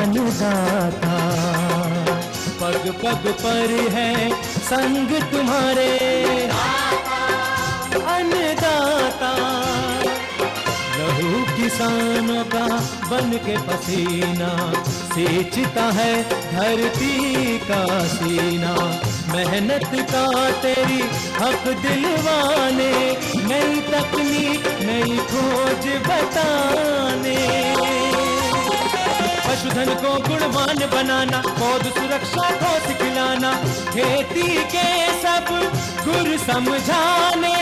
अन्नदाता। पग पग पर है संग तुम्हारे अन्नदाता। लहू किसानों का बन के पसीना सींचता है धरती का सीना। मेहनत का तेरी हक दिलवाने, नई तकनीक नई खोज बताने। पशुधन को गुणवान बनाना, पौध सुरक्षा को सिखलाना, खेती के सब गुर समझाने,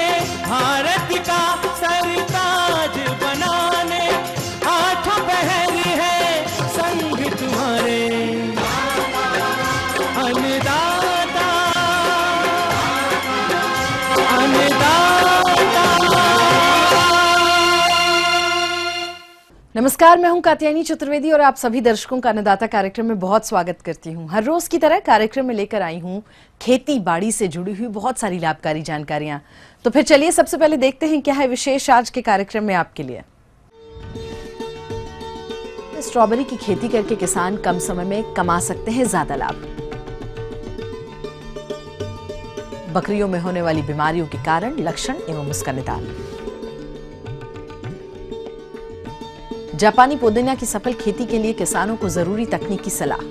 भारत का सरताज बनाने। आठों पहर है संग तुम्हारे अन्नदाता अन्नदाता। नमस्कार, मैं हूं कात्यायनी चतुर्वेदी और आप सभी दर्शकों का अन्नदाता कार्यक्रम में बहुत स्वागत करती हूं। हर रोज की तरह कार्यक्रम में लेकर आई हूं खेती बाड़ी से जुड़ी हुई बहुत सारी लाभकारी जानकारियां। तो फिर चलिए सबसे पहले देखते हैं क्या है विशेष आज के कार्यक्रम में आपके लिए। स्ट्रॉबेरी की खेती करके किसान कम समय में कमा सकते हैं ज्यादा लाभ। बकरियों में होने वाली बीमारियों के कारण, लक्षण एवं उसका निदान। जापानी पुदीना की सफल खेती के लिए किसानों को जरूरी तकनीकी सलाह।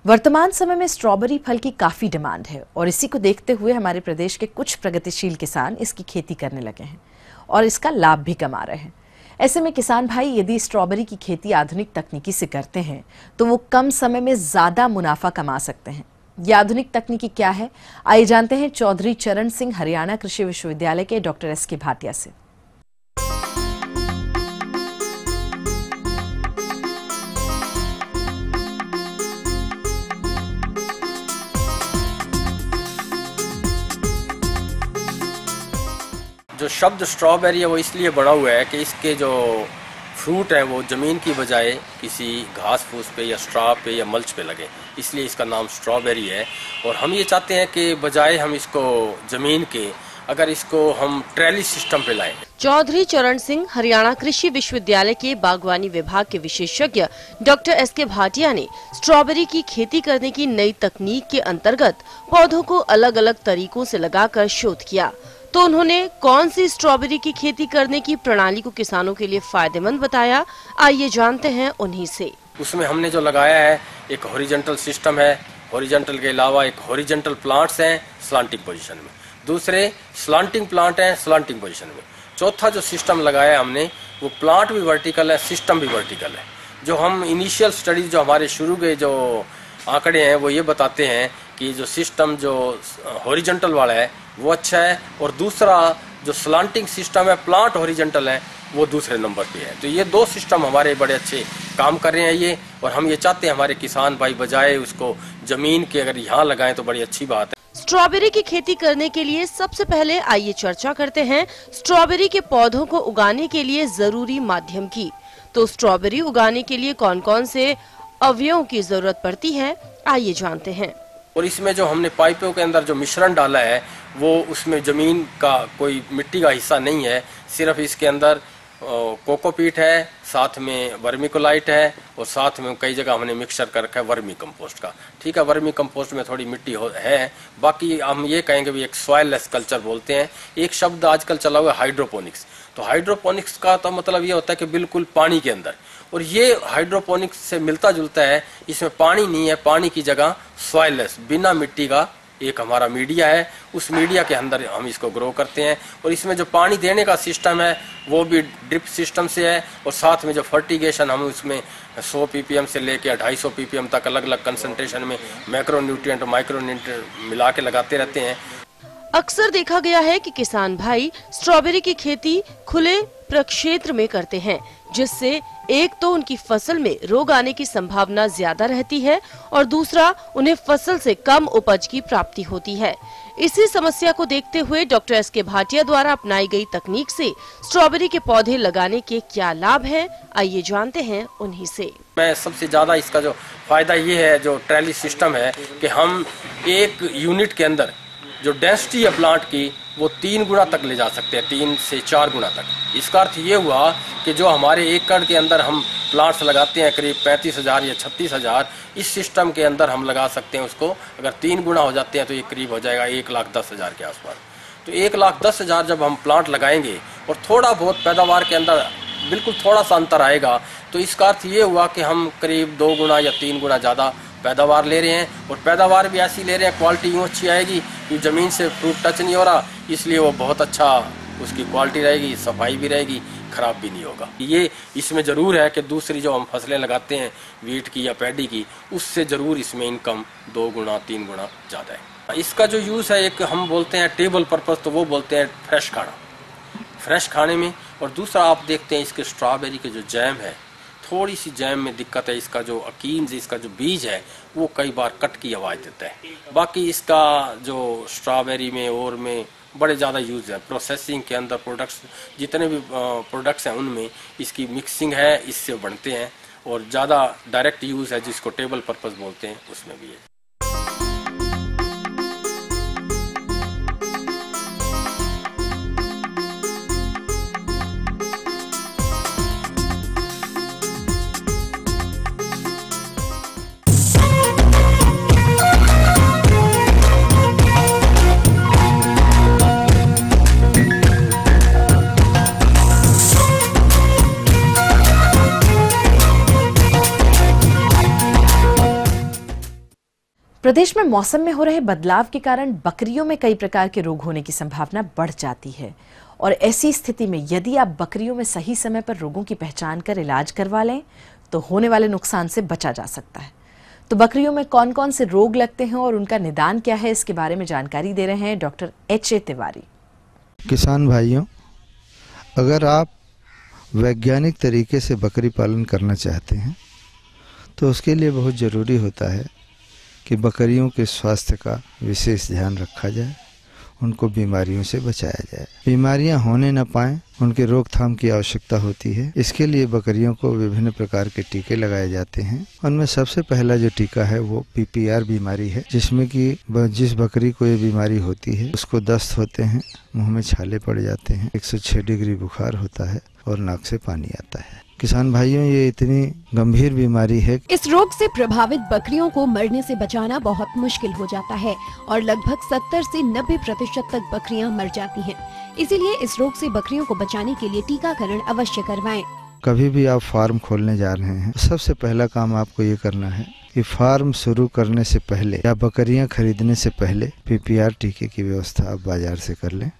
वर्तमान समय में स्ट्रॉबेरी फल की काफी डिमांड है और इसी को देखते हुए हमारे प्रदेश के कुछ प्रगतिशील किसान इसकी खेती करने लगे हैं और इसका लाभ भी कमा रहे हैं। ऐसे में किसान भाई यदि स्ट्रॉबेरी की खेती आधुनिक तकनीकी से करते हैं तो वो कम समय में ज्यादा मुनाफा कमा सकते हैं। ये आधुनिक तकनीकी क्या है, आइए जानते हैं चौधरी चरण सिंह हरियाणा कृषि विश्वविद्यालय के डॉक्टर एस.के. भाटिया से। जो शब्द स्ट्रॉबेरी है वो इसलिए बड़ा हुआ है कि इसके जो फ्रूट है वो ज़मीन की बजाय किसी घास फूस पे या स्ट्रॉ पे या मल्च पे लगे, इसलिए इसका नाम स्ट्रॉबेरी है। और हम ये चाहते हैं कि बजाय हम इसको ज़मीन के, अगर इसको हम ट्रेली सिस्टम पे लाएं। चौधरी चरण सिंह हरियाणा कृषि विश्वविद्यालय के बागवानी विभाग के विशेषज्ञ डॉक्टर एस.के. भाटिया ने स्ट्रॉबेरी की खेती करने की नई तकनीक के अंतर्गत पौधों को अलग अलग तरीकों से लगाकर शोध किया। तो उन्होंने कौन सी स्ट्रॉबेरी की खेती करने की प्रणाली को किसानों के लिए फायदेमंद बताया, आइए जानते हैं उन्हीं से। उसमें हमने जो लगाया है एक हॉरिजॉन्टल सिस्टम है, हॉरिजॉन्टल के अलावा एक हॉरिजॉन्टल प्लांट्स हैं स्लांटिंग पोजीशन में, दूसरे स्लांटिंग प्लांट हैं स्लांटिंग पोजीशन में, चौथा जो सिस्टम लगाया हमने वो प्लांट भी वर्टिकल है, सिस्टम भी वर्टिकल है। जो हम इनिशियल स्टडीज जो हमारे शुरू के जो आंकड़े हैं वो ये बताते हैं कि जो सिस्टम जो हॉरिजॉन्टल वाला है वो अच्छा है और दूसरा जो स्लांटिंग सिस्टम है प्लांट हॉरिजॉन्टल है वो दूसरे नंबर पे है। तो ये दो सिस्टम हमारे बड़े अच्छे काम कर रहे हैं ये, और हम ये चाहते हैं हमारे किसान भाई बजाय उसको जमीन के अगर यहाँ लगाएं तो बड़ी अच्छी बात है। स्ट्रॉबेरी की खेती करने के लिए सबसे पहले आइए चर्चा करते हैं स्ट्रॉबेरी के पौधों को उगाने के लिए जरूरी माध्यम की। तो स्ट्रॉबेरी उगाने के लिए कौन कौन से अवयवों की जरूरत पड़ती है, आइए जानते हैं। और इसमें जो हमने पाइपों के अंदर जो मिश्रण डाला है वो उसमें ज़मीन का कोई मिट्टी का हिस्सा नहीं है, सिर्फ इसके अंदर कोकोपीट है, साथ में वर्मिकोलाइट है और साथ में कई जगह हमने मिक्सचर कर रखा है वर्मी कंपोस्ट का। ठीक है, वर्मी कंपोस्ट में थोड़ी मिट्टी है, बाकी हम ये कहेंगे भी एक सॉइललेस कल्चर बोलते हैं। एक शब्द आजकल चला हुआ है हाइड्रोपोनिक्स। तो हाइड्रोपोनिक्स का तो मतलब ये होता है कि बिल्कुल पानी के अंदर, और ये हाइड्रोपोनिक्स से मिलता जुलता है। इसमें पानी नहीं है, पानी की जगह सॉइललेस बिना मिट्टी का एक हमारा मीडिया है, उस मीडिया के अंदर हम इसको ग्रो करते हैं। और इसमें जो पानी देने का सिस्टम है वो भी ड्रिप सिस्टम से है, और साथ में जो फर्टिगेशन हम उसमें 100 ppm से लेकर 250 ppm तक अलग अलग कंसंट्रेशन में मैक्रोन्यूट्रिएंट और माइक्रोन्यूट्रिएंट मिला के लगाते रहते हैं। अक्सर देखा गया है कि किसान भाई स्ट्रॉबेरी की खेती खुले प्रक्षेत्र में करते हैं, जिससे एक तो उनकी फसल में रोग आने की संभावना ज्यादा रहती है और दूसरा उन्हें फसल से कम उपज की प्राप्ति होती है। इसी समस्या को देखते हुए डॉक्टर एसके भाटिया द्वारा अपनाई गई तकनीक से स्ट्रॉबेरी के पौधे लगाने के क्या लाभ हैं, आइए जानते हैं उन्हीं से। मैं सबसे ज्यादा इसका जो फायदा ये है, जो ट्रैली सिस्टम है, कि हम एक यूनिट के अंदर जो डेंसिटी है प्लांट की वो 3 गुना तक ले जा सकते हैं, 3 से 4 गुना तक। इसका अर्थ ये हुआ कि जो हमारे एकड़ के अंदर हम प्लांट्स लगाते हैं करीब 35,000 या 36,000, इस सिस्टम के अंदर हम लगा सकते हैं उसको। अगर 3 गुना हो जाते हैं तो ये करीब हो जाएगा 1,10,000 के आसपास। तो 1,10,000 जब हम प्लांट लगाएंगे और थोड़ा बहुत पैदावार के अंदर बिल्कुल थोड़ा सा अंतर आएगा, तो इसका अर्थ ये हुआ कि हम करीब 2 गुना या 3 गुना ज़्यादा पैदावार ले रहे हैं। और पैदावार भी ऐसी ले रहे हैं, क्वालिटी यूँ अच्छी आएगी कि ज़मीन से फ्रूट टच नहीं हो रहा, इसलिए वो बहुत अच्छा उसकी क्वालिटी रहेगी, सफाई भी रहेगी, खराब भी नहीं होगा। ये इसमें ज़रूर है कि दूसरी जो हम फसलें लगाते हैं वीट की या पैडी की, उससे ज़रूर इसमें इनकम 2 गुना 3 गुना ज़्यादा है। इसका जो यूज़ है, एक हम बोलते हैं टेबल पर्पज़, तो वो बोलते हैं फ्रेश खाना, फ्रेश खाने में। और दूसरा आप देखते हैं इसके स्ट्रॉबेरी के जो जैम है, थोड़ी सी जैम में दिक्कत है, इसका जो अकीन्स, इसका जो बीज है वो कई बार कट की आवाज़ देता है। बाकी इसका जो स्ट्रॉबेरी में और में बड़े ज़्यादा यूज़ है। प्रोसेसिंग के अंदर प्रोडक्ट्स, जितने भी प्रोडक्ट्स हैं उनमें इसकी मिक्सिंग है, इससे बनते हैं। और ज़्यादा डायरेक्ट यूज़ है जिसको टेबल पर्पज़ बोलते हैं, उसमें भी है। प्रदेश में मौसम में हो रहे बदलाव के कारण बकरियों में कई प्रकार के रोग होने की संभावना बढ़ जाती है। और ऐसी स्थिति में यदि आप बकरियों में सही समय पर रोगों की पहचान कर इलाज करवा लें तो होने वाले नुकसान से बचा जा सकता है। तो बकरियों में कौन कौन से रोग लगते हैं और उनका निदान क्या है, इसके बारे में जानकारी दे रहे हैं डॉक्टर H.A. तिवारी। किसान भाइयों, अगर आप वैज्ञानिक तरीके से बकरी पालन करना चाहते हैं तो उसके लिए बहुत ज़रूरी होता है कि बकरियों के स्वास्थ्य का विशेष ध्यान रखा जाए, उनको बीमारियों से बचाया जाए। बीमारियां होने न पाएं, उनके रोकथाम की आवश्यकता होती है। इसके लिए बकरियों को विभिन्न प्रकार के टीके लगाए जाते हैं। उनमें सबसे पहला जो टीका है वो PPR बीमारी है, जिसमें कि जिस बकरी को ये बीमारी होती है उसको दस्त होते हैं, मुंह में छाले पड़ जाते हैं, 106 डिग्री बुखार होता है और नाक से पानी आता है। किसान भाइयों, ये इतनी गंभीर बीमारी है। इस रोग से प्रभावित बकरियों को मरने से बचाना बहुत मुश्किल हो जाता है और लगभग 70 से 90% तक बकरियां मर जाती हैं। इसीलिए इस रोग से बकरियों को बचाने के लिए टीकाकरण अवश्य करवाएं। कभी भी आप फार्म खोलने जा रहे हैं, सबसे पहला काम आपको ये करना है कि फार्म शुरू करने से पहले या बकरियां खरीदने से पहले PPR टीके की व्यवस्था आप बाजार से कर लें।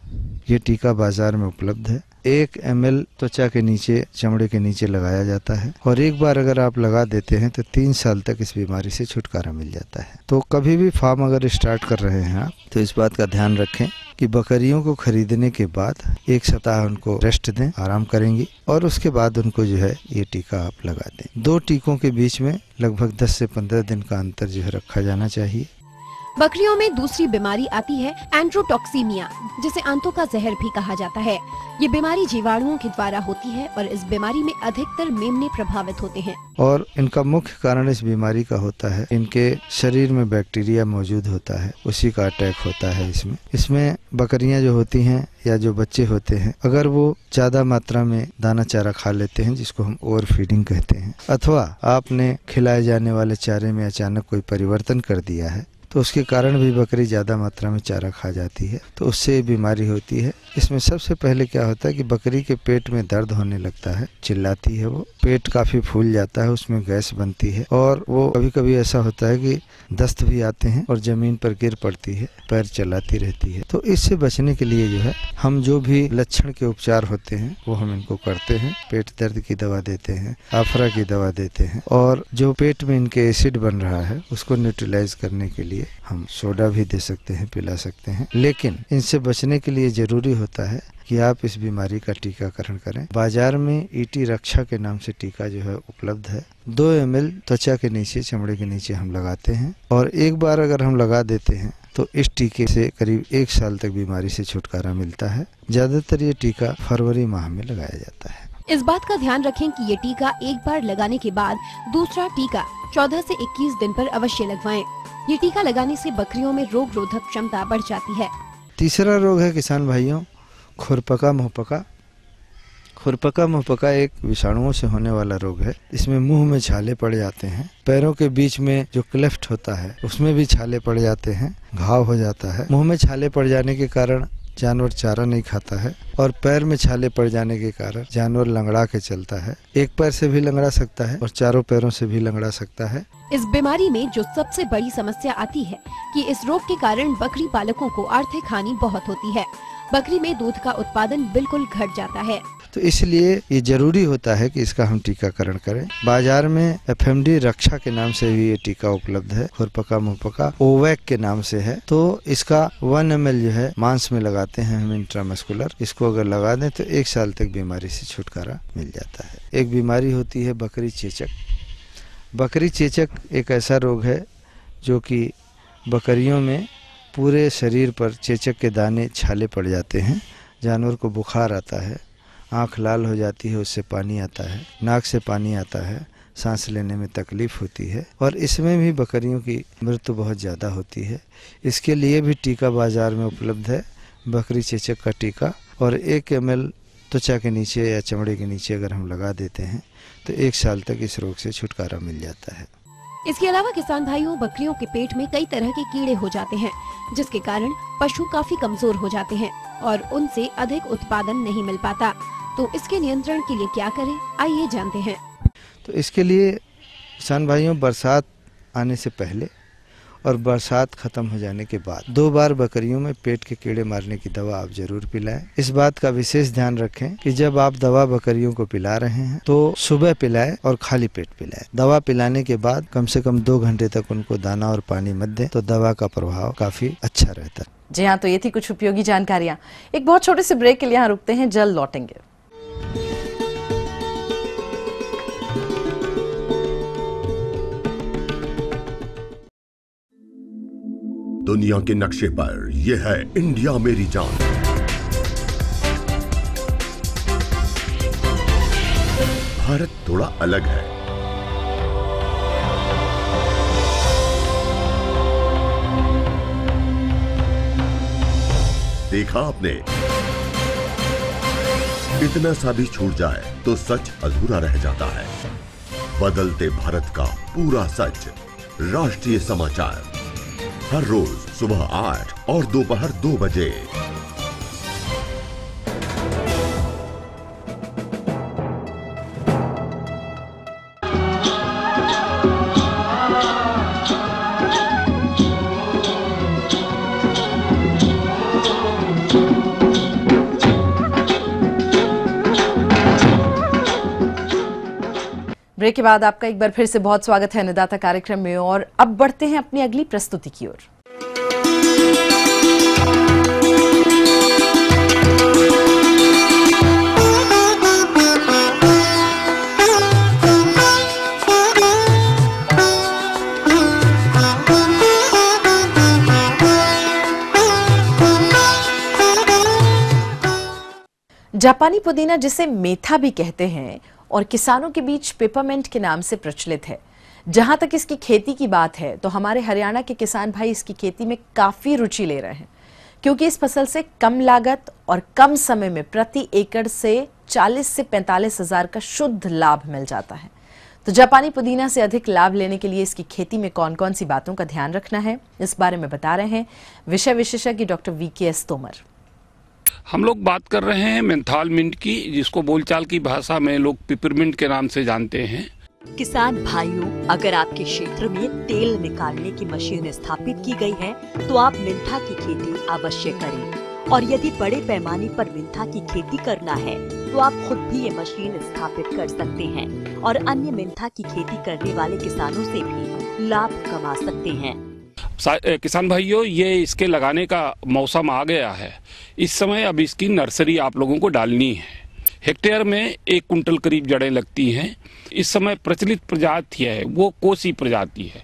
ये टीका बाजार में उपलब्ध है। 1 ml त्वचा के नीचे, चमड़े के नीचे लगाया जाता है और एक बार अगर आप लगा देते हैं तो 3 साल तक इस बीमारी से छुटकारा मिल जाता है। तो कभी भी फार्म अगर स्टार्ट कर रहे हैं आप, तो इस बात का ध्यान रखें कि बकरियों को खरीदने के बाद 1 सप्ताह उनको रेस्ट दें, आराम करेंगी, और उसके बाद उनको जो है ये टीका आप लगा दें। 2 टीकों के बीच में लगभग 10 से 15 दिन का अंतर जो है रखा जाना चाहिए। बकरियों में दूसरी बीमारी आती है एंट्रोटॉक्सीमिया, जिसे आंतों का जहर भी कहा जाता है। ये बीमारी जीवाणुओं के द्वारा होती है और इस बीमारी में अधिकतर मेमने प्रभावित होते हैं। और इनका मुख्य कारण इस बीमारी का होता है, इनके शरीर में बैक्टीरिया मौजूद होता है, उसी का अटैक होता है इसमें बकरियां जो होती हैं या जो बच्चे होते हैं, अगर वो ज्यादा मात्रा में दाना चारा खा लेते हैं, जिसको हम ओवर फीडिंग कहते हैं, अथवा आपने खिलाए जाने वाले चारे में अचानक कोई परिवर्तन कर दिया है, तो उसके कारण भी बकरी ज़्यादा मात्रा में चारा खा जाती है, तो उससे बीमारी होती है। इसमें सबसे पहले क्या होता है कि बकरी के पेट में दर्द होने लगता है, चिल्लाती है, वो पेट काफ़ी फूल जाता है, उसमें गैस बनती है और वो कभी कभी ऐसा होता है कि दस्त भी आते हैं और ज़मीन पर गिर पड़ती है, पैर चलाती रहती है। तो इससे बचने के लिए जो है हम जो भी लक्षण के उपचार होते हैं वो हम इनको करते हैं। पेट दर्द की दवा देते हैं, आफरा की दवा देते हैं, और जो पेट में इनके एसिड बन रहा है उसको न्यूट्रलाइज करने के लिए हम सोडा भी दे सकते हैं, पिला सकते हैं। लेकिन इनसे बचने के लिए जरूरी होता है कि आप इस बीमारी का टीकाकरण करें। बाजार में ईटी रक्षा के नाम से टीका जो है उपलब्ध है। 2 ml त्वचा के नीचे, चमड़े के नीचे हम लगाते हैं और एक बार अगर हम लगा देते हैं तो इस टीके से करीब 1 साल तक बीमारी से छुटकारा मिलता है। ज्यादातर ये टीका फरवरी माह में लगाया जाता है। इस बात का ध्यान रखें कि ये टीका एक बार लगाने के बाद दूसरा टीका 14 से 21 दिन पर अवश्य लगवाएं। ये टीका लगाने से बकरियों में रोग रोधक क्षमता बढ़ जाती है। तीसरा रोग है किसान भाइयों, खुरपका मुहपका। खुरपका मुहपका एक विषाणुओं से होने वाला रोग है। इसमें मुंह में छाले पड़ जाते हैं, पैरों के बीच में जो क्लेफ्ट होता है उसमें भी छाले पड़ जाते हैं, घाव हो जाता है। मुंह में छाले पड़ जाने के कारण जानवर चारा नहीं खाता है और पैर में छाले पड़ जाने के कारण जानवर लंगड़ा के चलता है। एक पैर से भी लंगड़ा सकता है और चारों पैरों से भी लंगड़ा सकता है। इस बीमारी में जो सबसे बड़ी समस्या आती है कि इस रोग के कारण बकरी पालकों को आर्थिक हानि बहुत होती है। बकरी में दूध का उत्पादन बिल्कुल घट जाता है। तो इसलिए ये जरूरी होता है कि इसका हम टीकाकरण करें। बाजार में FMD रक्षा के नाम से भी ये टीका उपलब्ध है। खुरपका मुहपका ओवैक के नाम से है। तो इसका 1 ml जो है मांस में लगाते हैं हम इंट्रामस्कुलर। इसको अगर लगा दें तो 1 साल तक बीमारी से छुटकारा मिल जाता है। एक बीमारी होती है बकरी चेचक। बकरी चेचक एक ऐसा रोग है जो कि बकरियों में पूरे शरीर पर चेचक के दाने छाले पड़ जाते हैं। जानवर को बुखार आता है, आँख लाल हो जाती है, उससे पानी आता है, नाक से पानी आता है, सांस लेने में तकलीफ होती है और इसमें भी बकरियों की मृत्यु बहुत ज़्यादा होती है। इसके लिए भी टीका बाजार में उपलब्ध है, बकरी चेचक का टीका। और 1 ml त्वचा के नीचे या चमड़े के नीचे अगर हम लगा देते हैं तो 1 साल तक इस रोग से छुटकारा मिल जाता है। इसके अलावा किसान भाइयों, बकरियों के पेट में कई तरह के कीड़े हो जाते हैं जिसके कारण पशु काफी कमजोर हो जाते हैं और उनसे अधिक उत्पादन नहीं मिल पाता। तो इसके नियंत्रण के लिए क्या करें, आइए जानते हैं। तो इसके लिए किसान भाइयों, बरसात आने से पहले और बरसात खत्म हो जाने के बाद 2 बार बकरियों में पेट के कीड़े मारने की दवा आप जरूर पिलाएं। इस बात का विशेष ध्यान रखें कि जब आप दवा बकरियों को पिला रहे हैं तो सुबह पिलाएं और खाली पेट पिलाएं। दवा पिलाने के बाद कम से कम 2 घंटे तक उनको दाना और पानी मत दें तो दवा का प्रभाव काफी अच्छा रहता है। जी हाँ, तो ये थी कुछ उपयोगी जानकारियां। एक बहुत छोटे से ब्रेक के लिए यहाँ रुकते हैं, जल्द लौटेंगे। दुनिया के नक्शे पर यह है इंडिया मेरी जान। भारत थोड़ा अलग है। देखा आपने, इतना सा भी छूट जाए तो सच अधूरा रह जाता है। बदलते भारत का पूरा सच। राष्ट्रीय समाचार हर रोज सुबह 8 और दोपहर 2 बजे। ब्रेक के बाद आपका एक बार फिर से बहुत स्वागत है अन्नदाता कार्यक्रम में और अब बढ़ते हैं अपनी अगली प्रस्तुति की ओर। जापानी पुदीना, जिसे मेथा भी कहते हैं और किसानों के बीच पेपरमेंट के नाम से प्रचलित है। जहां तक इसकी खेती की बात है तो हमारे हरियाणा के किसान भाई इसकी खेती में काफी रुचि ले रहे हैं, क्योंकि इस फसल से कम लागत और कम समय में प्रति एकड़ से 40 से 45 हजार का शुद्ध लाभ मिल जाता है। तो जापानी पुदीना से अधिक लाभ लेने के लिए इसकी खेती में कौन कौन सी बातों का ध्यान रखना है, इस बारे में बता रहे हैं विषय विशेषज्ञ डॉक्टर VKS तोमर। हम लोग बात कर रहे हैं मेंथाल मिंट की, जिसको बोलचाल की भाषा में लोग पिपरमिंट के नाम से जानते हैं। किसान भाइयों, अगर आपके क्षेत्र में तेल निकालने की मशीन स्थापित की गई है तो आप मेंथा की खेती अवश्य करें। और यदि बड़े पैमाने पर मेंथा की खेती करना है तो आप खुद भी ये मशीन स्थापित कर सकते हैं और अन्य मेंथा की खेती करने वाले किसानों से भी लाभ कमा सकते हैं। किसान भाइयों, ये इसके लगाने का मौसम आ गया है। इस समय अब इसकी नर्सरी आप लोगों को डालनी है। हेक्टेयर में 1 कुंटल करीब जड़ें लगती हैं। इस समय प्रचलित प्रजाति है वो कोसी प्रजाति है,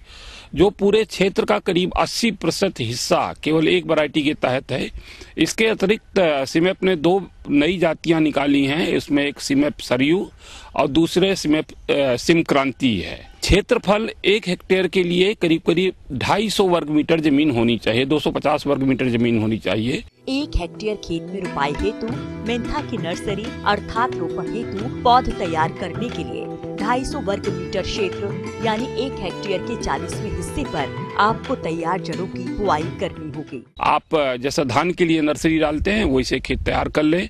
जो पूरे क्षेत्र का करीब 80% हिस्सा केवल एक वैरायटी के तहत है। इसके अतिरिक्त सीमेप ने 2 नई जातियां निकाली हैं। इसमें एक सीमेप सरयू और दूसरे सीमेप सिमक्रांति है। क्षेत्रफल 1 हेक्टेयर के लिए करीब करीब 250 वर्ग मीटर जमीन होनी चाहिए, 250 वर्ग मीटर जमीन होनी चाहिए। 1 हेक्टेयर खेत में रोपाई हेतु मेंथा की नर्सरी अर्थात रोपण हेतु पौध तैयार करने के लिए 250 वर्ग मीटर क्षेत्र यानी 1 हेक्टेयर के 40वें हिस्से पर आपको तैयार जड़ों की बुआई करनी होगी। आप जैसा धान के लिए नर्सरी डालते हैं वैसे खेत तैयार कर लें।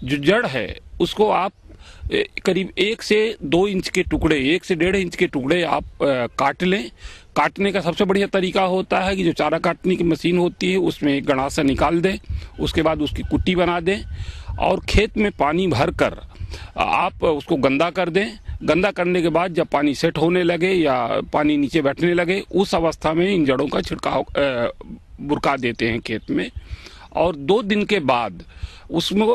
जो जड़ है उसको आप करीब 1 से 2 इंच के टुकड़े, 1 से 1.5 इंच के टुकड़े आप काट लें। काटने का सबसे बढ़िया तरीका होता है कि जो चारा काटने की मशीन होती है उसमें एक गड़ासा निकाल दें, उसके बाद उसकी कुट्टी बना दें और खेत में पानी भरकर आप उसको गंदा कर दें। गंदा करने के बाद जब पानी सेट होने लगे या पानी नीचे बैठने लगे, उस अवस्था में इन जड़ों का छिड़काव बुरका देते हैं खेत में। और 2 दिन के बाद उसमें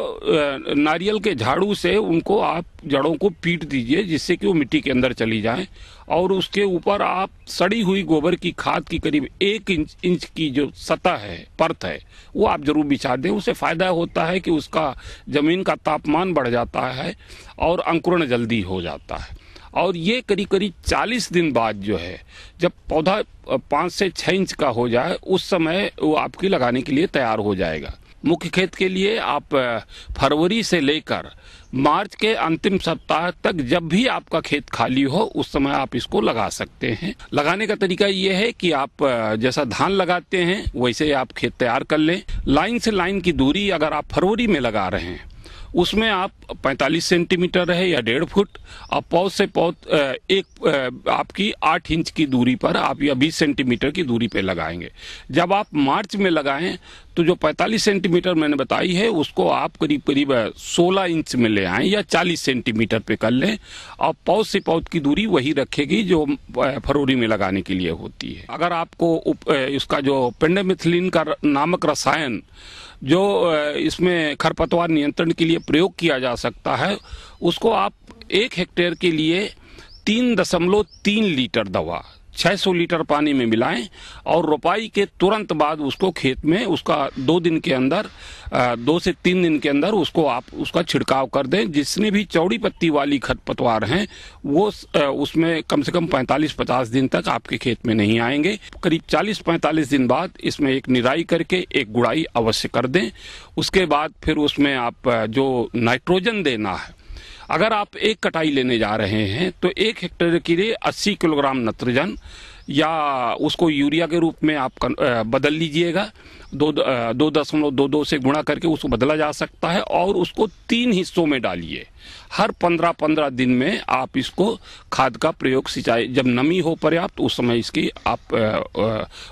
नारियल के झाड़ू से उनको आप जड़ों को पीट दीजिए, जिससे कि वो मिट्टी के अंदर चली जाएं। और उसके ऊपर आप सड़ी हुई गोबर की खाद की करीब 1 इंच की जो सतह है, परत है, वो आप जरूर बिछा दें। उससे फायदा होता है कि उसका जमीन का तापमान बढ़ जाता है और अंकुरण जल्दी हो जाता है। और ये करीब करीब 40 दिन बाद जो है, जब पौधा 5 से 6 इंच का हो जाए, उस समय वो आपकी लगाने के लिए तैयार हो जाएगा। मुख्य खेत के लिए आप फरवरी से लेकर मार्च के अंतिम सप्ताह तक जब भी आपका खेत खाली हो उस समय आप इसको लगा सकते हैं। लगाने का तरीका ये है कि आप जैसा धान लगाते हैं वैसे आप खेत तैयार कर लें। लाइन से लाइन की दूरी अगर आप फरवरी में लगा रहे हैं उसमें आप 45 सेंटीमीटर रहे या 1.5 फुट, और पौध से पौध आपकी 8 इंच की दूरी पर आप या 20 सेंटीमीटर की दूरी पे लगाएंगे। जब आप मार्च में लगाएं तो जो 45 सेंटीमीटर मैंने बताई है उसको आप करीब करीब 16 इंच में ले आएं या 40 सेंटीमीटर पे कर लें, और पौध से पौध की दूरी वही रखेगी जो फरवरी में लगाने के लिए होती है। अगर आपको इसका जो पेंडामिथिलिन का नामक रसायन जो इसमें खरपतवार नियंत्रण के लिए प्रयोग किया जा सकता है, उसको आप 1 हेक्टेयर के लिए 3.3 लीटर दवा 600 लीटर पानी में मिलाएं और रोपाई के तुरंत बाद उसको खेत में उसका 2 दिन के अंदर 2 से 3 दिन के अंदर उसको आप उसका छिड़काव कर दें। जिसने भी चौड़ी पत्ती वाली खरपतवार हैं वो उसमें कम से कम 45-50 दिन तक आपके खेत में नहीं आएंगे। करीब 40-45 दिन बाद इसमें एक निराई करके एक गुड़ाई अवश्य कर दें। उसके बाद फिर उसमें आप जो नाइट्रोजन देना है, अगर आप 1 कटाई लेने जा रहे हैं तो 1 हेक्टेयर के लिए 80 किलोग्राम नाइट्रोजन या उसको यूरिया के रूप में आप बदल लीजिएगा। 2.22 से गुणा करके उसको बदला जा सकता है और उसको 3 हिस्सों में डालिए। हर 15-15 दिन में आप इसको खाद का प्रयोग, सिंचाई जब नमी हो पर्याप्त उस समय इसकी आप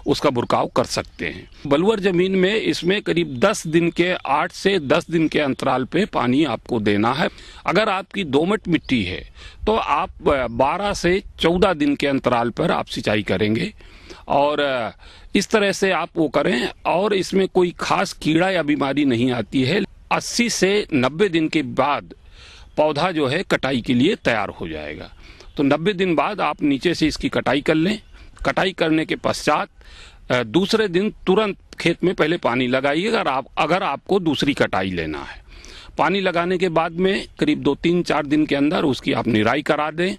उसका बुरकाव कर सकते हैं। बलुअर जमीन में इसमें करीब 10 दिन के 8 से 10 दिन के अंतराल पे पानी आपको देना है। अगर आपकी दोमट मिट्टी है तो आप 12 से 14 दिन के अंतराल पर आप सिंचाई करेंगे और इस तरह से आप वो करें और इसमें कोई खास कीड़ा या बीमारी नहीं आती है। 80 से 90 दिन के बाद पौधा जो है कटाई के लिए तैयार हो जाएगा। तो 90 दिन बाद आप नीचे से इसकी कटाई कर लें। कटाई करने के पश्चात दूसरे दिन तुरंत खेत में पहले पानी लगाइएगा अगर आपको दूसरी कटाई लेना है। पानी लगाने के बाद में करीब 2-3-4 दिन के अंदर उसकी आप निराई करा दें।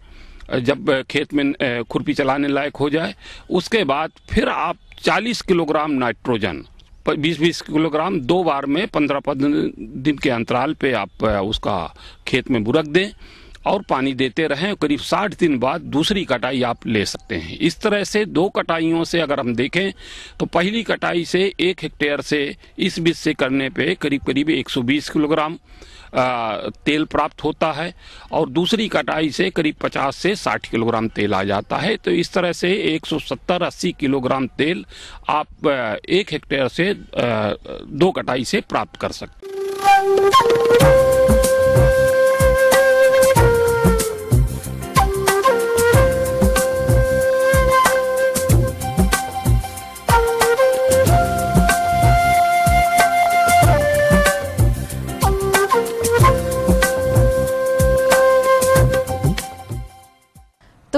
जब खेत में खुरपी चलाने लायक हो जाए उसके बाद फिर आप 40 किलोग्राम नाइट्रोजन 20-20 किलोग्राम 2 बार में 15-15 दिन के अंतराल पे आप उसका खेत में बुरक दें और पानी देते रहें। करीब 60 दिन बाद दूसरी कटाई आप ले सकते हैं। इस तरह से 2 कटाइयों से अगर हम देखें तो पहली कटाई से 1 हेक्टेयर से इस बीज से करने पे करीब करीब 120 किलोग्राम तेल प्राप्त होता है और दूसरी कटाई से करीब 50 से 60 किलोग्राम तेल आ जाता है। तो इस तरह से 170-80 किलोग्राम तेल आप 1 हेक्टेयर से 2 कटाई से प्राप्त कर सकते हैं।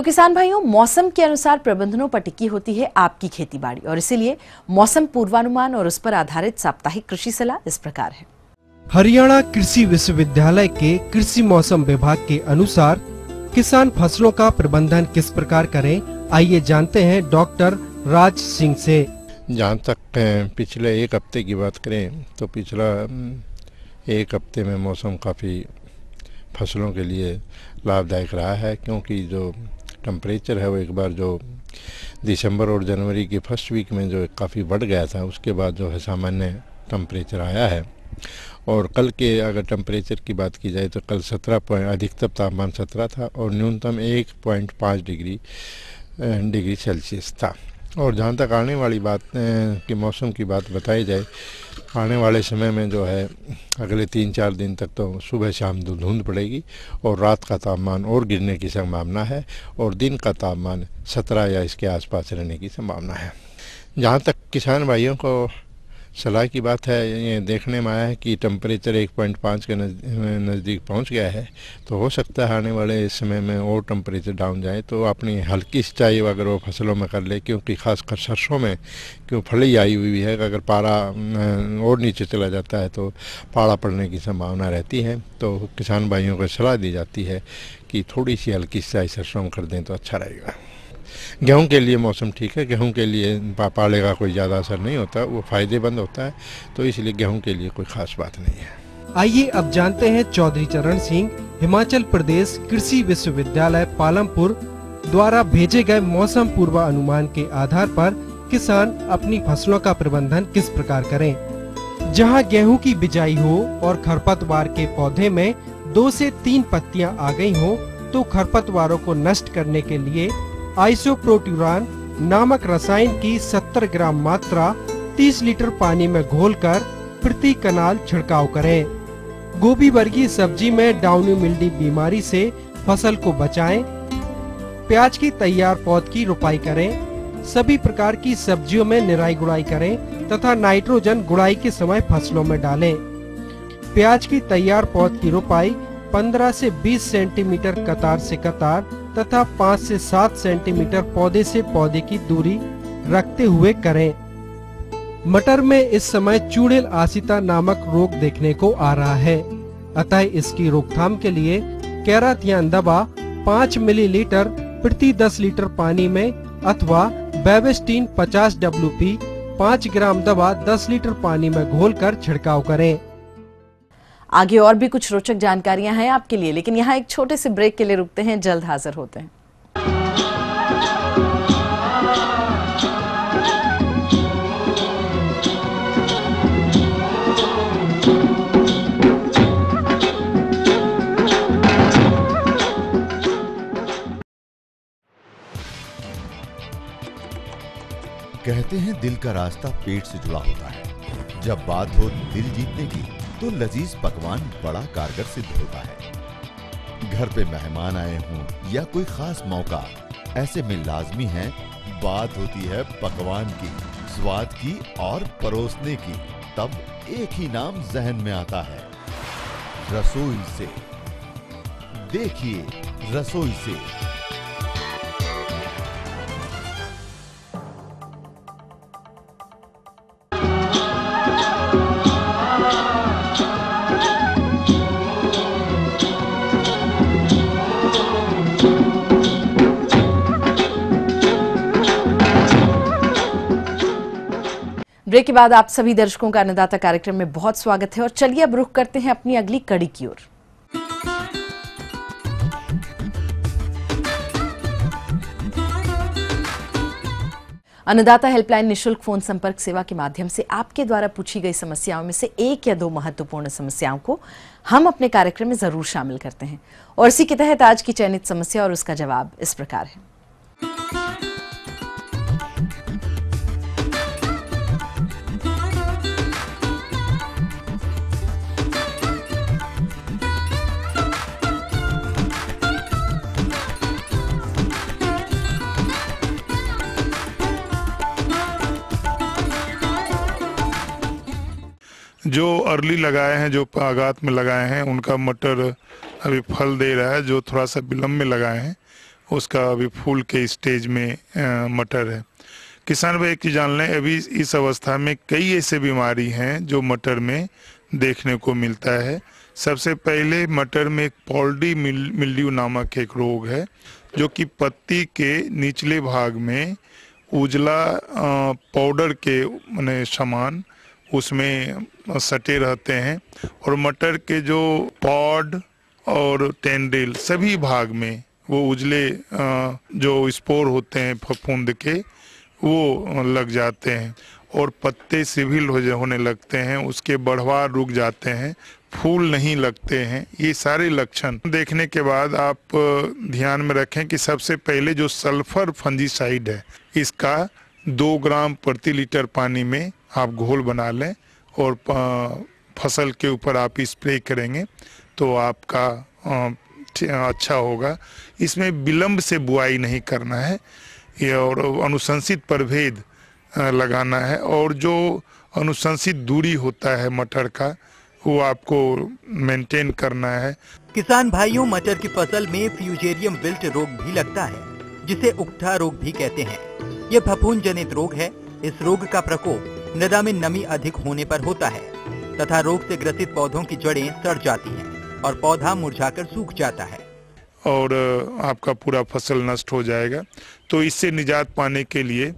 तो किसान भाइयों, मौसम के अनुसार प्रबंधनों पर टिकी होती है आपकी खेती-बाड़ी और इसीलिए मौसम पूर्वानुमान और उस पर आधारित साप्ताहिक कृषि सलाह इस प्रकार है। हरियाणा कृषि विश्वविद्यालय के कृषि मौसम विभाग के अनुसार किसान फसलों का प्रबंधन किस प्रकार करें, आइए जानते हैं डॉक्टर राज सिंह से। जहाँ तक पिछले एक हफ्ते की बात करें तो पिछला एक हफ्ते में मौसम काफ़ी फसलों के लिए लाभदायक रहा है, क्योंकि जो टेम्परेचर है वो एक बार जो दिसंबर और जनवरी के फर्स्ट वीक में जो काफ़ी बढ़ गया था, उसके बाद जो है सामान्य टेम्परेचर आया है। और कल के अगर टेम्परेचर की बात की जाए तो कल 17 अधिकतम तापमान 17 था और न्यूनतम 1.5 डिग्री सेल्सियस था। और जहाँ तक आने वाली बात कि मौसम की बात बताई जाए, आने वाले समय में जो है अगले 3-4 दिन तक तो सुबह शाम धुंध पड़ेगी और रात का तापमान और गिरने की संभावना है और दिन का तापमान 17 या इसके आसपास रहने की संभावना है। जहाँ तक किसान भाइयों को सलाह की बात है, ये देखने में आया है कि टेम्परेचर 1.5 के नज़दीक पहुंच गया है, तो हो सकता है आने वाले समय में और टेम्परेचर डाउन जाए तो अपनी हल्की सिंचाई अगर वो फसलों में कर ले, क्योंकि खासकर सरसों में क्यों फली आई हुई है, अगर पारा और नीचे चला जाता है तो पाड़ा पड़ने की संभावना रहती है। तो किसान भाइयों को सलाह दी जाती है कि थोड़ी सी हल्की सिंचाई सरसों में कर दें तो अच्छा रहेगा। गेहूं के लिए मौसम ठीक है, गेहूं के लिए पाले का कोई ज़्यादा असर नहीं होता, वो फायदेमंद होता है, तो इसलिए गेहूं के लिए कोई खास बात नहीं है। आइए अब जानते हैं चौधरी चरण सिंह हिमाचल प्रदेश कृषि विश्वविद्यालय पालमपुर द्वारा भेजे गए मौसम पूर्वानुमान के आधार पर किसान अपनी फसलों का प्रबंधन किस प्रकार करें। जहां गेहूं की बिजाई हो और खरपतवार के पौधे में 2 से 3 पत्तियां आ गई हो तो खरपतवारों को नष्ट करने के लिए आइसोप्रोट्यूरान नामक रसायन की 70 ग्राम मात्रा 30 लीटर पानी में घोलकर प्रति कनाल छिड़काव करें। गोभी वर्गीय सब्जी में डाउनी मिल्डी बीमारी से फसल को बचाएं। प्याज की तैयार पौध की रुपाई करें। सभी प्रकार की सब्जियों में निराई गुड़ाई करें तथा नाइट्रोजन गुड़ाई के समय फसलों में डालें। प्याज की तैयार पौध की रुपाई 15 से 20 सेंटीमीटर कतार से कतार तथा 5 से 7 सेंटीमीटर पौधे से पौधे की दूरी रखते हुए करें। मटर में इस समय चूड़ेल आसिता नामक रोग देखने को आ रहा है, अतः इसकी रोकथाम के लिए कैराथियान दवा 5 मिलीलीटर प्रति 10 लीटर पानी में अथवा बेवेस्टीन 50 WP 5 ग्राम दवा 10 लीटर पानी में घोलकर छिड़काव करें। आगे और भी कुछ रोचक जानकारियां हैं आपके लिए, लेकिन यहाँ एक छोटे से ब्रेक के लिए रुकते हैं, जल्द हाजिर होते हैं। कहते हैं दिल का रास्ता पेट से जुड़ा होता है। जब बात हो दिल जीतने की तो लजीज पकवान बड़ा कारगर सिद्ध होता है। घर पे मेहमान आए हों या कोई खास मौका, ऐसे में लाजमी है बात होती है पकवान की, स्वाद की और परोसने की। तब एक ही नाम जहन में आता है, रसोई से। देखिए रसोई से। ब्रेक के बाद आप सभी दर्शकों का अन्नदाता कार्यक्रम में बहुत स्वागत है और चलिए अब रुख करते हैं अपनी अगली कड़ी की ओर। अन्नदाता हेल्पलाइन निशुल्क फोन संपर्क सेवा के माध्यम से आपके द्वारा पूछी गई समस्याओं में से 1 या 2 महत्वपूर्ण समस्याओं को हम अपने कार्यक्रम में जरूर शामिल करते हैं और इसी के तहत आज की चयनित समस्या और उसका जवाब इस प्रकार है। जो अर्ली लगाए हैं, जो आगात में लगाए हैं, उनका मटर अभी फल दे रहा है। जो थोड़ा सा विलम्ब में लगाए हैं उसका अभी फूल के स्टेज में मटर है। किसान भाई एक चीज जान लें, अभी इस अवस्था में कई ऐसे बीमारी हैं जो मटर में देखने को मिलता है। सबसे पहले मटर में एक पॉल्डी मिल्ड्यू नामक एक रोग है, जो कि पत्ती के निचले भाग में उजला पाउडर के माने समान उसमें सटे रहते हैं, और मटर के जो पॉड और टेंड्रिल सभी भाग में वो उजले जो स्पोर होते हैं फफूंद के वो लग जाते हैं, और पत्ते सिविल होने लगते हैं, उसके बढ़वार रुक जाते हैं, फूल नहीं लगते हैं। ये सारे लक्षण देखने के बाद आप ध्यान में रखें कि सबसे पहले जो सल्फर फंजीसाइड है, इसका 2 ग्राम प्रति लीटर पानी में आप घोल बना लें और फसल के ऊपर आप स्प्रे करेंगे तो आपका अच्छा होगा। इसमें विलंब से बुआई नहीं करना है ये, और अनुशंसित प्रभेद लगाना है, और जो अनुशंसित दूरी होता है मटर का वो आपको मेंटेन करना है। किसान भाइयों, मटर की फसल में फ्यूजेरियम विल्ट रोग भी लगता है, जिसे उकठा रोग भी कहते हैं। ये फफूंद जनित रोग है। इस रोग का प्रकोप मृदा में नमी अधिक होने पर होता है तथा रोग से ग्रसित पौधों की जड़ें सड़ जाती हैं और पौधा मुरझाकर सूख जाता है और आपका पूरा फसल नष्ट हो जाएगा। तो इससे निजात पाने के लिए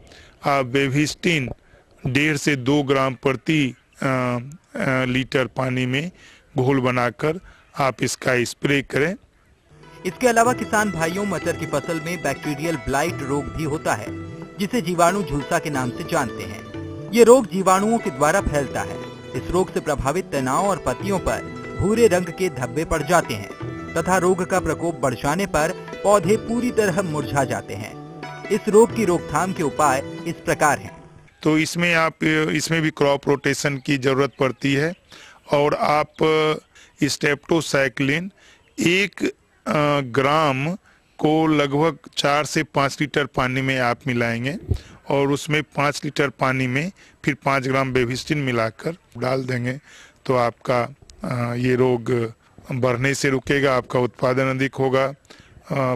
आप बेविस्टिन 1.5 से 2 ग्राम प्रति लीटर पानी में घोल बनाकर आप इसका स्प्रे करें। इसके अलावा किसान भाइयों, मटर की फसल में बैक्टीरियल ब्लाइट रोग भी होता है, जिसे जीवाणु झुलसा के नाम से जानते हैं। ये रोग जीवाणुओं के द्वारा फैलता है। इस रोग से प्रभावित तनाव और पत्तियों पर भूरे रंग के धब्बे पड़ जाते हैं तथा रोग का प्रकोप बढ़ जाने पर पौधे पूरी तरह मुरझा जाते हैं। इस रोग की रोकथाम के उपाय इस प्रकार हैं। तो इसमें भी क्रॉप रोटेशन की जरूरत पड़ती है, और आप स्टेप्टोसाइक्लिन 1 ग्राम को लगभग 4 से 5 लीटर पानी में आप मिलाएंगे, और उसमें 5 लीटर पानी में फिर 5 ग्राम बेविस्टिन मिलाकर डाल देंगे, तो आपका ये रोग बढ़ने से रुकेगा, आपका उत्पादन अधिक होगा,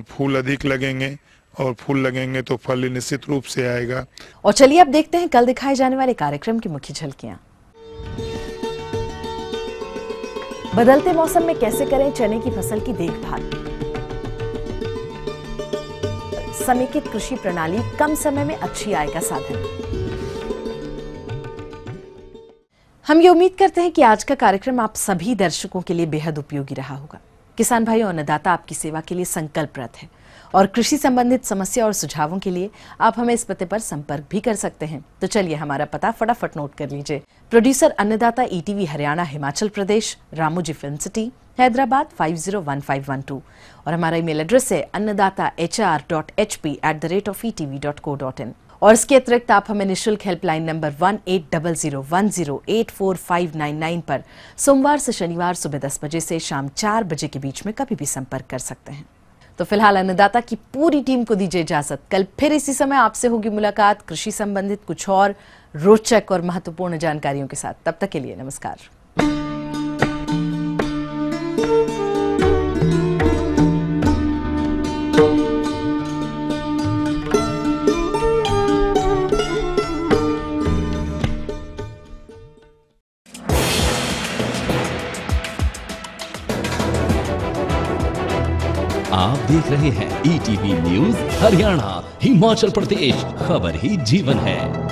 फूल अधिक लगेंगे, और फूल लगेंगे तो फल निश्चित रूप से आएगा। और चलिए अब देखते हैं कल दिखाए जाने वाले कार्यक्रम की मुख्य झलकियां। बदलते मौसम में कैसे करें चने की फसल की देखभाल। समेकित कृषि प्रणाली कम समय में अच्छी आय का साधन। हम ये उम्मीद करते हैं कि आज का कार्यक्रम आप सभी दर्शकों के लिए बेहद उपयोगी रहा होगा। किसान भाई और अन्नदाता आपकी सेवा के लिए संकल्परत है, और कृषि संबंधित समस्या और सुझावों के लिए आप हमें इस पते पर संपर्क भी कर सकते हैं। तो चलिए हमारा पता फटाफट नोट कर लीजिए। प्रोड्यूसर अन्नदाता, ETV Haryana Himachal Pradesh, Ramoji film city, Hyderabad 501512, और हमारा ईमेल एड्रेस है annadaata.hr.hp@etv.co.in। और इसके अतिरिक्त आप हमें निःशुल्क हेल्पलाइन नंबर 1800108599 पर सोमवार से शनिवार सुबह 10 बजे से शाम 4 बजे के बीच में कभी भी संपर्क कर सकते हैं। तो फिलहाल अन्नदाता की पूरी टीम को दीजिए इजाजत। कल फिर इसी समय आपसे होगी मुलाकात कृषि संबंधित कुछ और रोचक और महत्वपूर्ण जानकारियों के साथ। तब तक के लिए नमस्कार। आप देख रहे हैं ETV न्यूज हरियाणा हिमाचल प्रदेश, खबर ही जीवन है।